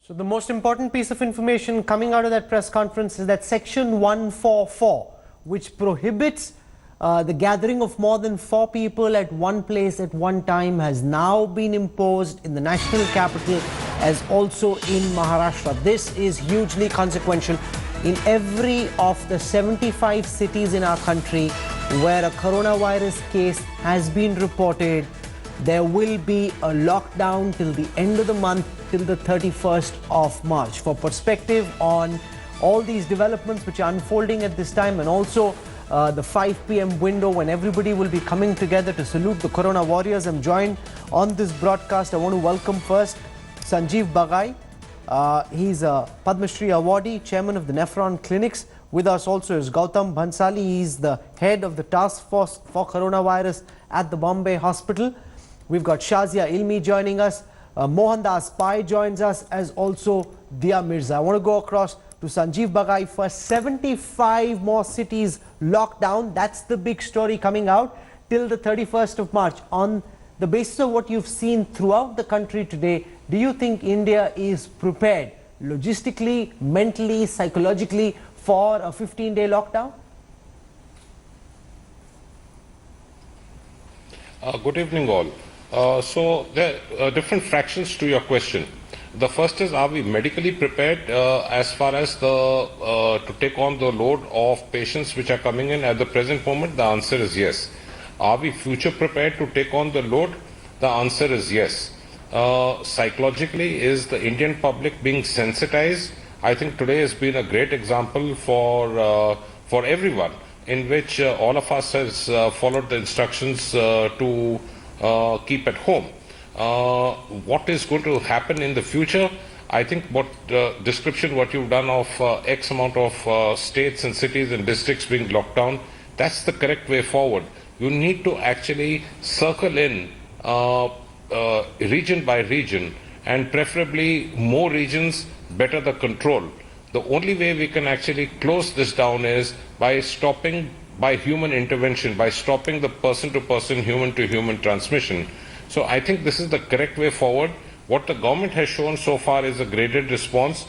So the most important piece of information coming out of that press conference is that Section 144, which prohibits the gathering of more than 4 people at one place at one time, has now been imposed in the national capital as also in Maharashtra. This is hugely consequential. In every of the 75 cities in our country where a coronavirus case has been reported, there will be a lockdown till the end of the month, till the 31st of March. For perspective on all these developments which are unfolding at this time, and also the 5 p.m. window when everybody will be coming together to salute the Corona warriors, I'm joined on this broadcast. I want to welcome first Sanjeev Bagai. He's a Padma Shri awardee, chairman of the Nephron Clinics. With us also is Gotham Bhansali. He's the head of the task force for coronavirus at the Bombay Hospital. We've got Shazia Ilmi joining us. Mohandas Pai joins us, as also Dia Mirza. I want to go across to Sanjeev Bagai for 75 more cities locked down. That's the big story coming out till the 31st of March. On the basis of what you've seen throughout the country today, do you think India is prepared logistically, mentally, psychologically for a 15-day lockdown? Good evening all. So there are different fractions to your question. The first is, are we medically prepared as far as to take on the load of patients which are coming in at the present moment? The answer is yes. Are we future prepared to take on the load? The answer is yes. Psychologically, is the Indian public being sensitized? I think today has been a great example for everyone, in which all of us has followed the instructions to keep at home. What is going to happen in the future? I think what description what you've done of X amount of states and cities and districts being locked down, that's the correct way forward. You need to actually circle in region by region, and preferably more regions, better the control. The only way we can actually close this down is by stopping, by human intervention, by stopping the person-to-person, human-to-human transmission. So I think this is the correct way forward. What the government has shown so far is a graded response,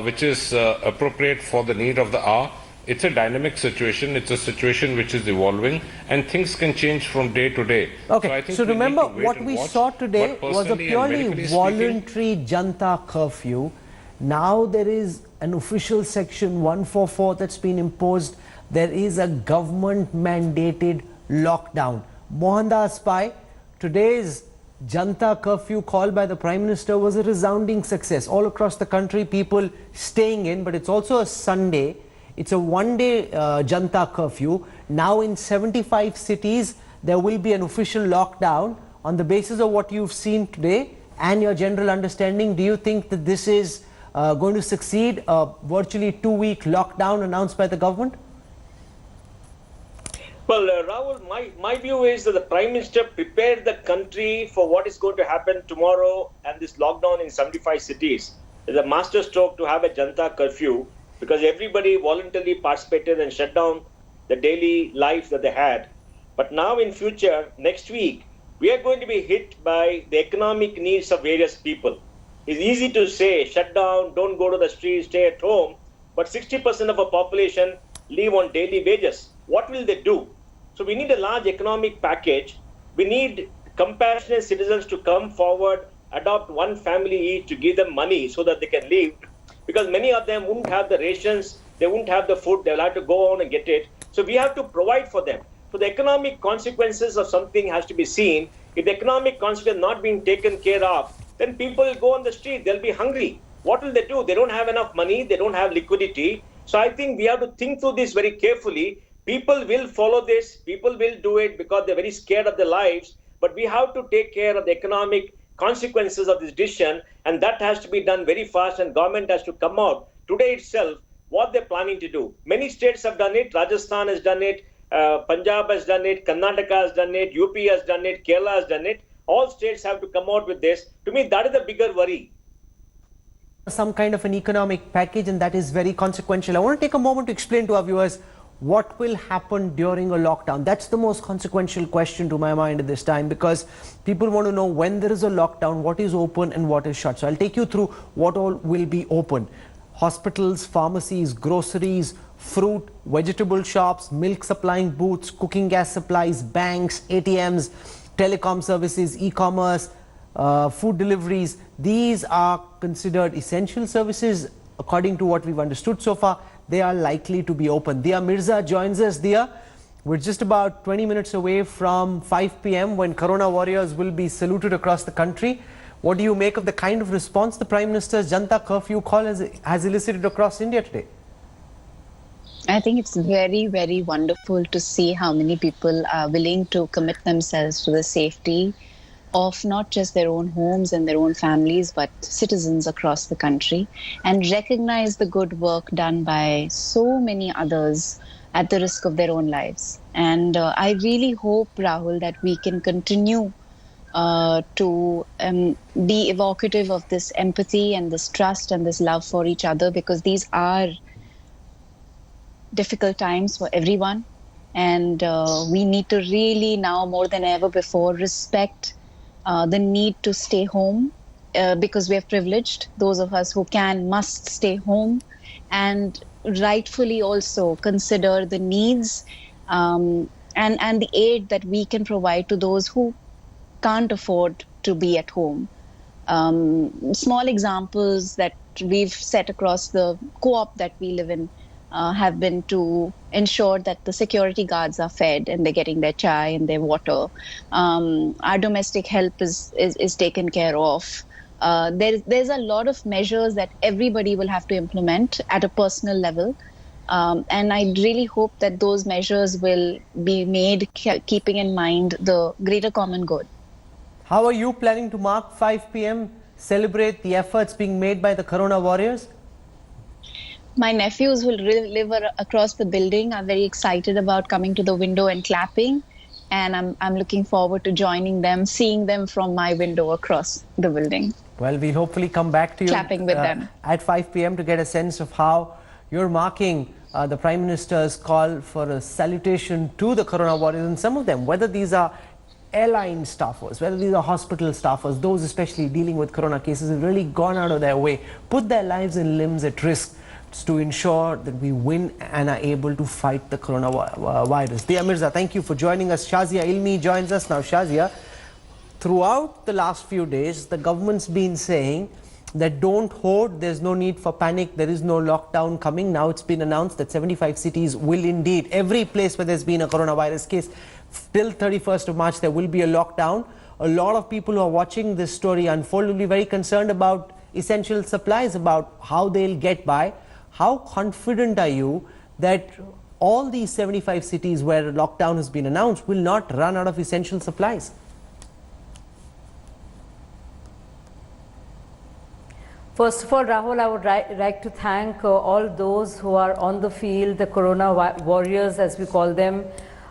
which is appropriate for the need of the hour. It's a dynamic situation. It's a situation which is evolving, and things can change from day to day. Okay, so remember what we saw today was a purely voluntary Janta curfew. Now there is an official Section 144 that's been imposed. There is a government mandated lockdown. Mohandas Pai, today's Janta curfew called by the Prime Minister was a resounding success. All across the country, people staying in, but it's also a Sunday. It's a one-day Janta curfew. Now in 75 cities, there will be an official lockdown. On the basis of what you've seen today and your general understanding, do you think that this is going to succeed, a virtually 2-week lockdown announced by the government? Well, Rahul, my view is that the Prime Minister prepared the country for what is going to happen tomorrow and this lockdown in 75 cities. It's a masterstroke to have a Janta curfew, because everybody voluntarily participated and shut down the daily life that they had. But now in future, next week, we are going to be hit by the economic needs of various people. It's easy to say, shut down, don't go to the streets, stay at home, but 60% of our population live on daily wages. What will they do? So we need a large economic package. We need compassionate citizens to come forward, adopt one family each to give them money so that they can live. Because many of them wouldn't have the rations, they wouldn't have the food, they'll have to go on and get it. So we have to provide for them. So the economic consequences of something has to be seen. If the economic consequence not being taken care of, then people will go on the street, they'll be hungry. What will they do? They don't have enough money, they don't have liquidity. So I think we have to think through this very carefully. People will follow this, people will do it because they're very scared of their lives. But we have to take care of the economic consequences of this decision, and that has to be done very fast, and government has to come out today itself what they're planning to do. Many states have done it. Rajasthan has done it, Punjab has done it, Karnataka has done it, UP has done it, Kerala has done it. All states have to come out with this. To me, that is the bigger worry. Some kind of an economic package, and that is very consequential. I want to take a moment to explain to our viewers what will happen during a lockdown? That's the most consequential question to my mind at this time, because people want to know when there is a lockdown, what is open and what is shut. So I'll take you through what all will be open. Hospitals, pharmacies, groceries, fruit, vegetable shops, milk supplying booths, cooking gas supplies, banks, ATMs, telecom services, e-commerce, food deliveries. These are considered essential services according to what we've understood so far. They are likely to be open. Dia Mirza joins us. Dia, we're just about 20 minutes away from 5 p.m. when Corona warriors will be saluted across the country. What do you make of the kind of response the Prime Minister's Janta curfew call has elicited across India today? I think it's very, very wonderful to see how many people are willing to commit themselves to the safety of not just their own homes and their own families, but citizens across the country, and recognize the good work done by so many others at the risk of their own lives. And I really hope, Rahul, that we can continue to be evocative of this empathy and this trust and this love for each other, because these are difficult times for everyone. And we need to really now more than ever before respect the need to stay home because we are privileged. Those of us who can must stay home, and rightfully also consider the needs and the aid that we can provide to those who can't afford to be at home. Small examples that we've set across the co-op that we live in have been to ensure that the security guards are fed and they're getting their chai and their water. Our domestic help is taken care of. There's a lot of measures that everybody will have to implement at a personal level. And I really hope that those measures will be made keeping in mind the greater common good. How are you planning to mark 5 p.m., celebrate the efforts being made by the Corona warriors? My nephews will live across the building. I'm very excited about coming to the window and clapping. And I'm looking forward to joining them, seeing them from my window across the building. Well, we'll hopefully come back to you clapping with them at 5 p.m. to get a sense of how you're marking the Prime Minister's call for a salutation to the Corona warriors, and some of them, whether these are airline staffers, whether these are hospital staffers, those especially dealing with Corona cases, have really gone out of their way, put their lives and limbs at risk to ensure that we win and are able to fight the coronavirus. Dia Mirza, thank you for joining us. Shazia Ilmi joins us now. Shazia, throughout the last few days, the government's been saying that don't hoard, there's no need for panic, there is no lockdown coming. Now it's been announced that 75 cities will indeed, every place where there's been a coronavirus case, till 31st of March, there will be a lockdown. A lot of people who are watching this story unfold will be very concerned about essential supplies, about how they'll get by. How confident are you that all these 75 cities where a lockdown has been announced will not run out of essential supplies? First of all, Rahul, I would like to thank all those who are on the field, the Corona warriors as we call them,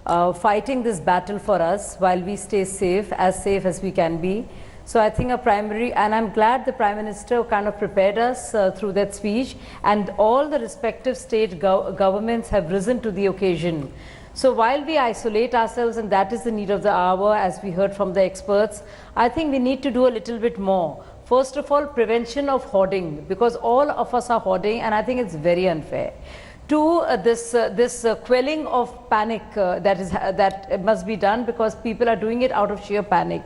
fighting this battle for us while we stay safe as we can be. So I think a primary, and I'm glad the Prime Minister kind of prepared us through that speech, and all the respective state governments have risen to the occasion. So while we isolate ourselves, and that is the need of the hour, as we heard from the experts, I think we need to do a little bit more. First of all, prevention of hoarding, because all of us are hoarding, and I think it's very unfair. Two, this quelling of panic that must be done, because people are doing it out of sheer panic.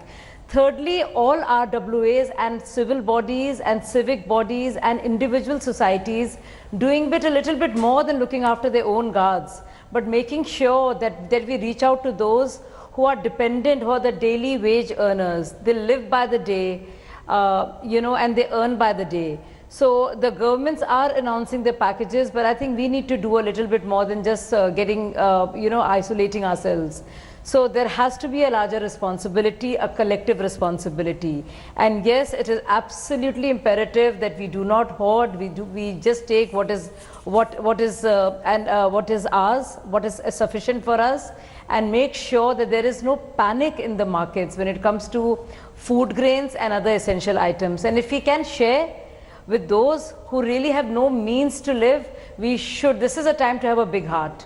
Thirdly, all RWAs and civil bodies and civic bodies and individual societies doing a little bit more than looking after their own guards, but making sure that we reach out to those who are dependent, who are the daily wage earners. They live by the day, and they earn by the day. So the governments are announcing their packages, but I think we need to do a little bit more than just isolating ourselves. So there has to be a larger responsibility, a collective responsibility. And yes, it is absolutely imperative that we do not hoard. We just take what is ours, what is sufficient for us, and make sure that there is no panic in the markets when it comes to food grains and other essential items. And if we can share with those who really have no means to live, we should. This is a time to have a big heart.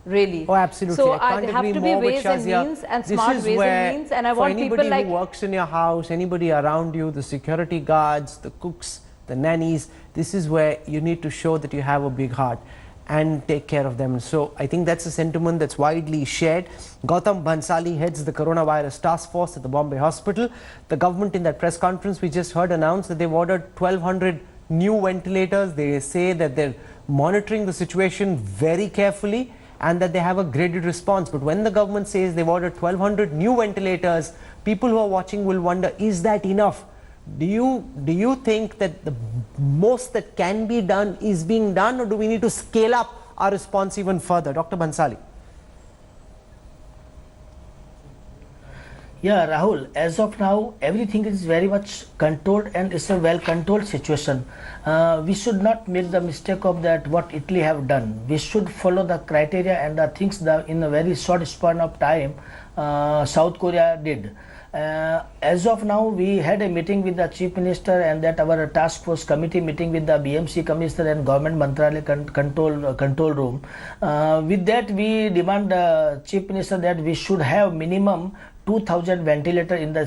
really. Oh, absolutely. So I can't there have agree to be more with ways and Shazia. means and This smart is ways where, and means, and I for want anybody people like who works in your house, anybody around you, the security guards, the cooks, the nannies, this is where you need to show that you have a big heart and take care of them. So I think that's a sentiment that's widely shared. Gotham Bhansali heads the coronavirus task force at the Bombay hospital. The government, in that press conference we just heard, announced that they've ordered 1,200 new ventilators. They say that they're monitoring the situation very carefully and that they have a graded response. But when the government says they've ordered 1,200 new ventilators, people who are watching will wonder, is that enough? Do you think that the most that can be done is being done, or do we need to scale up our response even further? Dr. Bhansali. Yeah, Rahul, as of now, everything is very much controlled and it's a well-controlled situation. We should not make the mistake of that what Italy have done. We should follow the criteria and the things that in a very short span of time South Korea did. As of now, we had a meeting with the Chief Minister and that our task force committee meeting with the BMC Commissioner and Government Mantralaya control room. With that, we demand the Chief Minister that we should have minimum 2,000 ventilator in the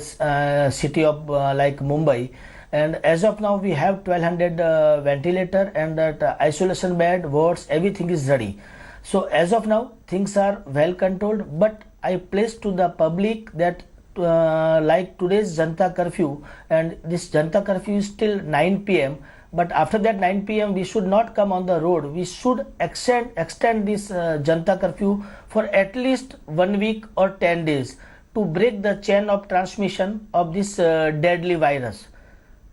city of like Mumbai. And as of now, we have 1,200 ventilator and that isolation bed, wards, everything is ready. So as of now, things are well controlled, but I place to the public that like today's Janta curfew, and this Janta curfew is till 9 p.m. But after that 9 p.m. we should not come on the road. We should extend this Janta curfew for at least 1 week or 10 days to break the chain of transmission of this deadly virus.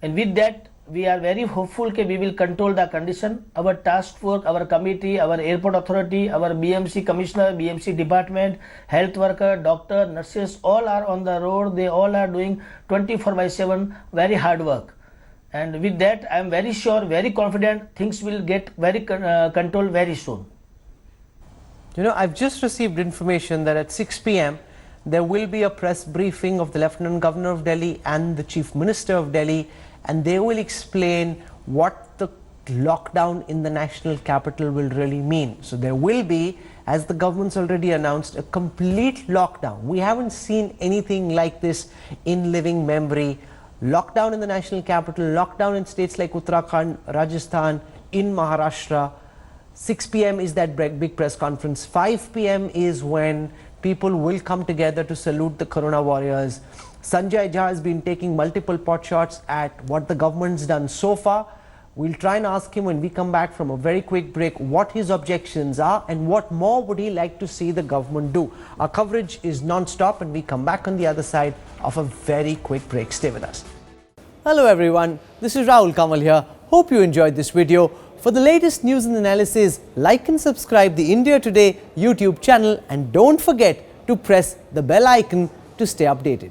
And with that, we are very hopeful that we will control the condition. Our task force, our committee, our airport authority, our BMC commissioner, BMC department, health worker, doctor, nurses, all are on the road. They all are doing 24/7 very hard work. And with that, I am very sure, very confident things will get very controlled very soon. You know, I've just received information that at 6 p.m. there will be a press briefing of the Lieutenant Governor of Delhi and the Chief Minister of Delhi, and they will explain what the lockdown in the national capital will really mean. So there will be, as the government's already announced, a complete lockdown. We haven't seen anything like this in living memory. Lockdown in the national capital, lockdown in states like Uttarakhand, Rajasthan, in Maharashtra. 6 p.m. is that big press conference. 5 p.m. is when people will come together to salute the corona warriors. Sanjay Jha has been taking multiple pot shots at what the government's done so far. We'll try and ask him when we come back from a very quick break what his objections are and what more would he like to see the government do. Our coverage is non-stop and we come back on the other side of a very quick break. Stay with us. Hello everyone, this is Rahul Kamal here. Hope you enjoyed this video. For the latest news and analysis, like and subscribe the India Today YouTube channel and don't forget to press the bell icon to stay updated.